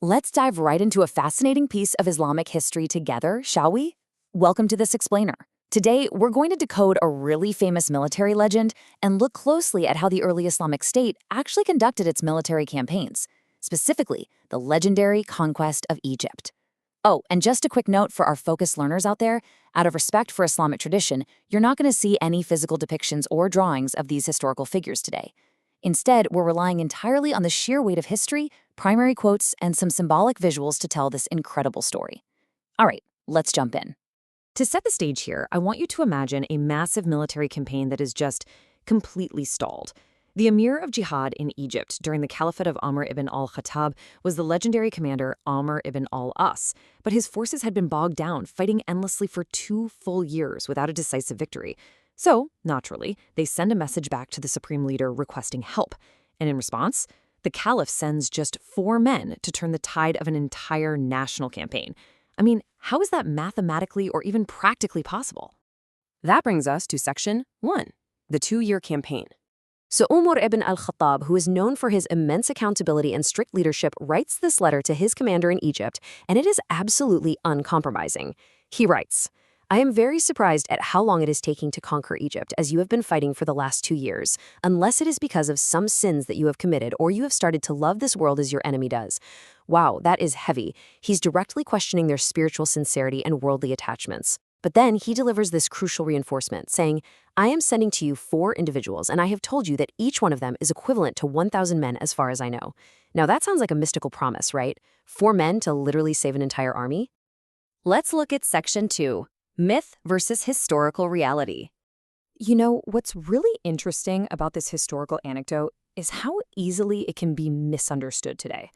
Let's dive right into a fascinating piece of Islamic history together, shall we? Welcome to This Explainer. Today, we're going to decode a really famous military legend and look closely at how the early Islamic State actually conducted its military campaigns, specifically the legendary conquest of Egypt. Oh, and just a quick note for our focused learners out there, out of respect for Islamic tradition, you're not going to see any physical depictions or drawings of these historical figures today. Instead, we're relying entirely on the sheer weight of history, primary quotes, and some symbolic visuals to tell this incredible story. All right, let's jump in. To set the stage here, I want you to imagine a massive military campaign that is just completely stalled. The Emir of Jihad in Egypt during the Caliphate of Umar ibn Al-Khattab was the legendary commander Umar ibn Al-As, but his forces had been bogged down, fighting endlessly for 2 full years without a decisive victory. So, naturally, they send a message back to the supreme leader requesting help. And in response, the Caliph sends just 4 men to turn the tide of an entire national campaign. I mean, how is that mathematically or even practically possible? That brings us to Section 1, the 2-year campaign. So Umar ibn Al-Khattab, who is known for his immense accountability and strict leadership, writes this letter to his commander in Egypt, and it is absolutely uncompromising. He writes, "I am very surprised at how long it is taking to conquer Egypt, as you have been fighting for the last 2 years, unless it is because of some sins that you have committed or you have started to love this world as your enemy does." Wow, that is heavy. He's directly questioning their spiritual sincerity and worldly attachments. But then he delivers this crucial reinforcement, saying, "I am sending to you 4 individuals, and I have told you that each one of them is equivalent to 1,000 men as far as I know." Now that sounds like a mystical promise, right? 4 men to literally save an entire army? Let's look at Section 2, Myth versus Historical Reality. You know, what's really interesting about this historical anecdote is how easily it can be misunderstood today.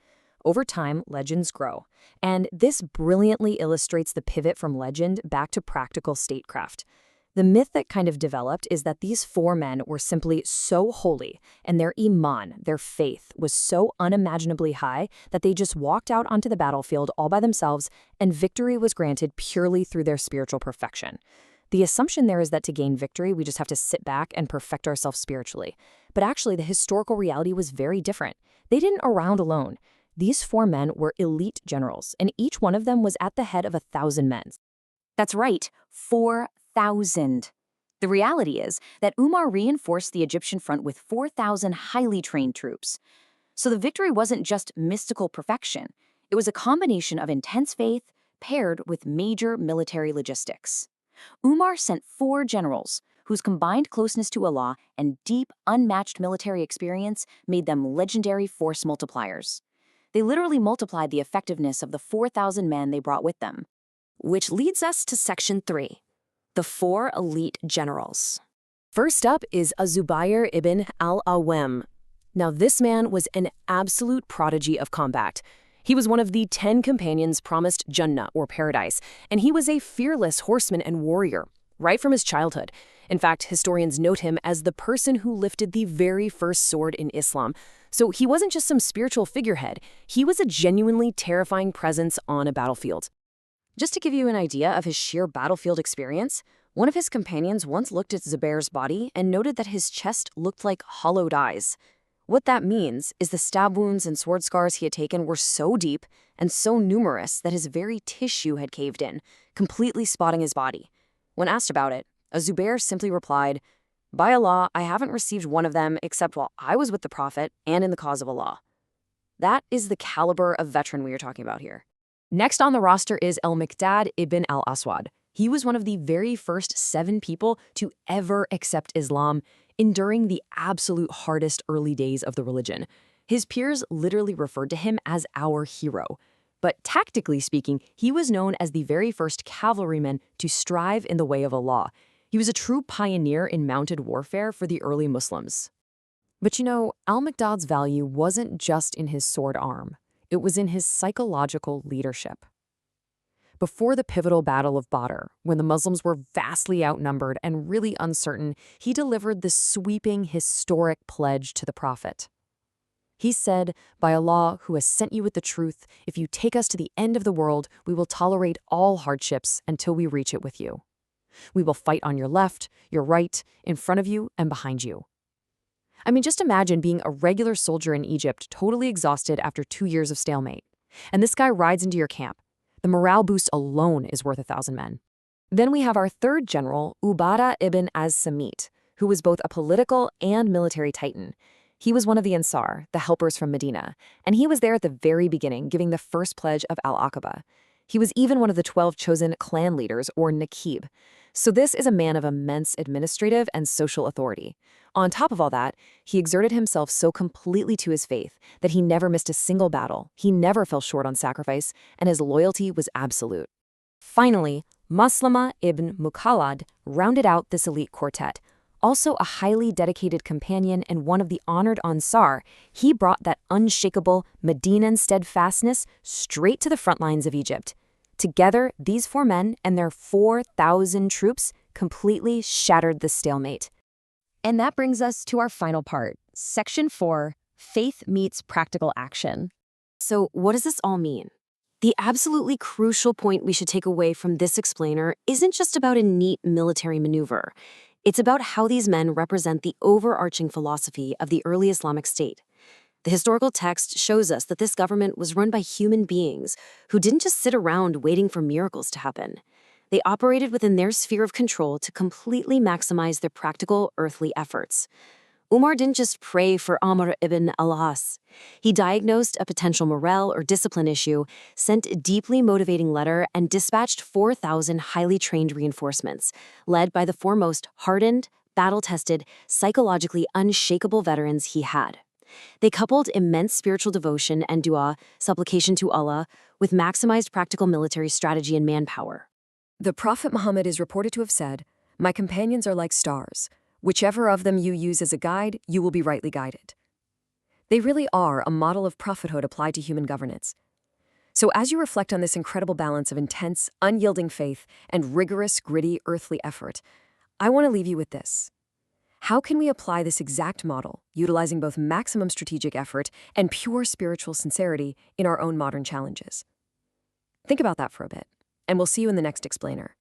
Over time, legends grow, and this brilliantly illustrates the pivot from legend back to practical statecraft. The myth that kind of developed is that these 4 men were simply so holy, and their iman, their faith, was so unimaginably high that they just walked out onto the battlefield all by themselves, and victory was granted purely through their spiritual perfection. The assumption there is that to gain victory, we just have to sit back and perfect ourselves spiritually. But actually, the historical reality was very different. They didn't around alone. These 4 men were elite generals, and each one of them was at the head of 1,000 men. That's right, 4,000. The reality is that Umar reinforced the Egyptian front with 4,000 highly trained troops. So the victory wasn't just mystical perfection. It was a combination of intense faith paired with major military logistics. Umar sent 4 generals whose combined closeness to Allah and deep, unmatched military experience made them legendary force multipliers. They literally multiplied the effectiveness of the 4,000 men they brought with them. Which leads us to Section 3, the 4 elite generals. First up is az-Zubayr ibn al-Awwam. Now this man was an absolute prodigy of combat. He was one of the 10 companions promised Jannah, or paradise, and he was a fearless horseman and warrior, right from his childhood. In fact, historians note him as the person who lifted the very first sword in Islam. So he wasn't just some spiritual figurehead, he was a genuinely terrifying presence on a battlefield. Just to give you an idea of his sheer battlefield experience, one of his companions once looked at Zubayr's body and noted that his chest looked like hollowed eyes. What that means is the stab wounds and sword scars he had taken were so deep and so numerous that his very tissue had caved in, completely spotting his body. When asked about it, az-Zubayr simply replied, "By Allah, I haven't received one of them except while I was with the Prophet and in the cause of Allah." That is the caliber of veteran we are talking about here. Next on the roster is al-Miqdad ibn al-Aswad. He was one of the very first 7 people to ever accept Islam, enduring the absolute hardest early days of the religion. His peers literally referred to him as our hero. But tactically speaking, he was known as the very first cavalryman to strive in the way of Allah. He was a true pioneer in mounted warfare for the early Muslims. But you know, al-Miqdad's value wasn't just in his sword arm. It was in his psychological leadership. Before the pivotal Battle of Badr, when the Muslims were vastly outnumbered and really uncertain, he delivered this sweeping, historic pledge to the Prophet. He said, "By Allah, who has sent you with the truth, if you take us to the end of the world, we will tolerate all hardships until we reach it with you. We will fight on your left, your right, in front of you, and behind you." I mean, just imagine being a regular soldier in Egypt, totally exhausted after 2 years of stalemate. And this guy rides into your camp. The morale boost alone is worth 1,000 men. Then we have our third general, Umar ibn Al-Khattab, who was both a political and military titan. He was one of the Ansar, the helpers from Medina, and he was there at the very beginning, giving the first pledge of al-Aqaba. He was even one of the 12 chosen clan leaders, or Naqib. So this is a man of immense administrative and social authority. On top of all that, he exerted himself so completely to his faith that he never missed a single battle, he never fell short on sacrifice, and his loyalty was absolute. Finally, Maslama ibn Al-Khattab rounded out this elite quartet. Also a highly dedicated companion and one of the honored Ansar, he brought that unshakable Medinan steadfastness straight to the front lines of Egypt. Together, these 4 men and their 4,000 troops completely shattered the stalemate. And that brings us to our final part, Section 4, Faith Meets Practical Action. So what does this all mean? The absolutely crucial point we should take away from this explainer isn't just about a neat military maneuver. It's about how these men represent the overarching philosophy of the early Islamic State. The historical text shows us that this government was run by human beings who didn't just sit around waiting for miracles to happen. They operated within their sphere of control to completely maximize their practical earthly efforts. Umar didn't just pray for Umar ibn Al-Aas. He diagnosed a potential morale or discipline issue, sent a deeply motivating letter, and dispatched 4,000 highly trained reinforcements, led by the foremost hardened, battle-tested, psychologically unshakable veterans he had. They coupled immense spiritual devotion and dua, supplication to Allah, with maximized practical military strategy and manpower. The Prophet Muhammad is reported to have said, "My companions are like stars. Whichever of them you use as a guide, you will be rightly guided." They really are a model of prophethood applied to human governance. So as you reflect on this incredible balance of intense, unyielding faith and rigorous, gritty, earthly effort, I want to leave you with this. How can we apply this exact model, utilizing both maximum strategic effort and pure spiritual sincerity in our own modern challenges? Think about that for a bit, and we'll see you in the next explainer.